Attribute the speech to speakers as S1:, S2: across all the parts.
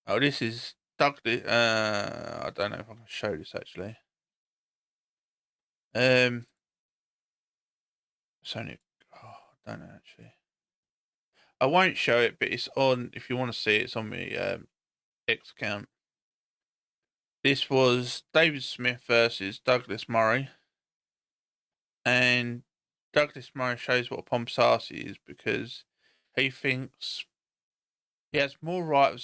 S1: Oh, this is Douglas. I don't know if I can show this actually. It's only. Oh, I don't know actually. I won't show it, but it's on. If you want to see it, it's on my X account. This was David Smith versus Douglas Murray, and Douglas Murray shows what a pompous is because he thinks he has more right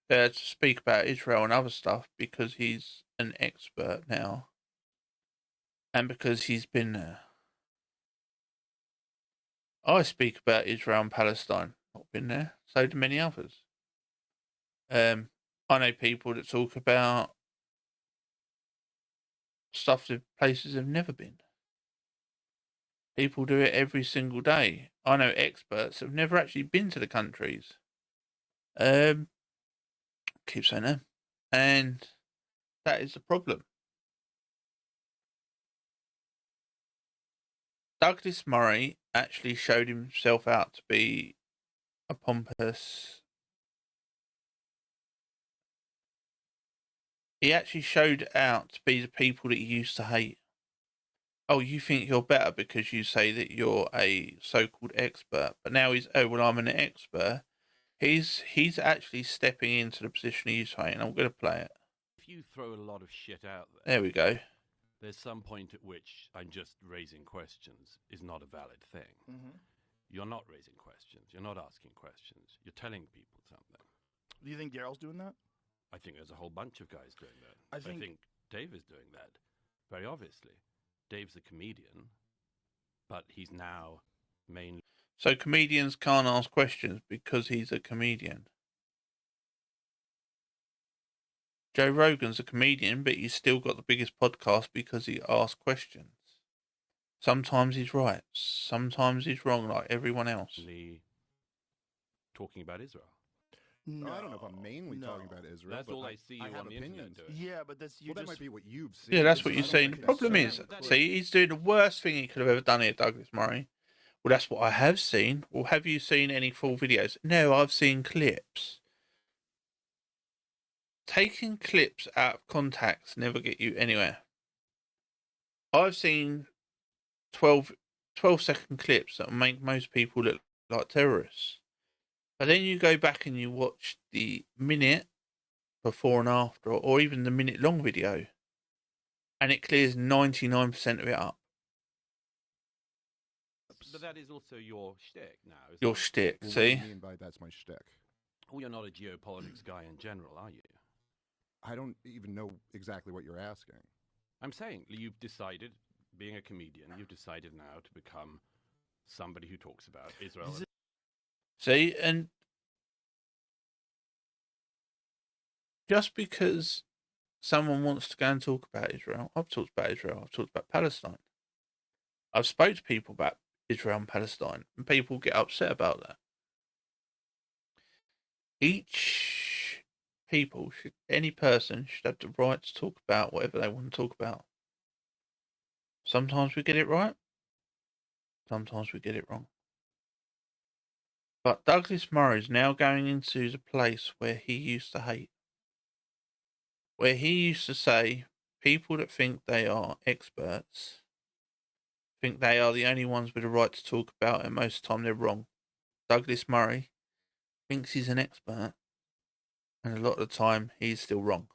S1: to speak about Israel and other stuff because he's an expert now, and because he's been there. I speak about Israel and Palestine. Not been there. So do many others. I know people that talk about stuff that places have never been. People do it every single day. I know experts have never actually been to the countries. Keep saying that. And that is the problem. Douglas Murray actually showed himself out to be a pompous. He actually showed out to be the people that he used to hate. Oh, you think you're better because you say that you're a so-called expert, but now he's, oh well, I'm an expert. He's actually stepping into the position he's saying. I'm going to play it.
S2: If you throw a lot of shit out
S1: there we go.
S2: There's some point at which I'm just raising questions is not a valid thing.
S3: Mm-hmm.
S2: You're not raising questions. You're not asking questions. You're telling people something.
S3: Do you think Daryl's doing that?
S2: I think there's a whole bunch of guys doing that. I think Dave is doing that, very obviously. Dave's a comedian, but he's now mainly...
S1: So comedians can't ask questions because he's a comedian. Joe Rogan's a comedian, but he's still got the biggest podcast because he asks questions. Sometimes he's right, sometimes he's wrong, like everyone else.
S2: Talking about Israel.
S4: No, I don't know if I'm mainly talking about Israel.
S2: That's all I see you
S4: on
S2: the internet doing.
S3: Yeah, but that's
S4: that might be what you've seen.
S1: Yeah, that's what you've seen. The problem is, see, he's doing the worst thing he could have ever done here, Douglas Murray. Well, that's what I have seen. Well, have you seen any full videos? No, I've seen clips. Taking clips out of context never get you anywhere. I've seen 12-second clips that make most people look like terrorists. But then you go back and you watch the minute before and after, or even the minute long video, and it clears 99% of it up.
S2: But that is also your shtick now.
S1: Your shtick,
S4: well,
S1: see?
S4: What do you mean by that's my shtick?
S2: Well, you're not a geopolitics guy in general, are you?
S4: I don't even know exactly what you're asking.
S2: I'm saying you've decided, being a comedian, you've decided now to become somebody who talks about Israel.
S1: See, and just because someone wants to go and talk about Israel, I've talked about Israel, I've talked about Palestine. I've spoke to people about Israel and Palestine, and people get upset about that. Any person should have the right to talk about whatever they want to talk about. Sometimes we get it right, sometimes we get it wrong. But Douglas Murray is now going into the place where he used to hate. Where he used to say people that think they are experts think they are the only ones with the right to talk about it, and most of the time they're wrong. Douglas Murray thinks he's an expert, and a lot of the time he's still wrong.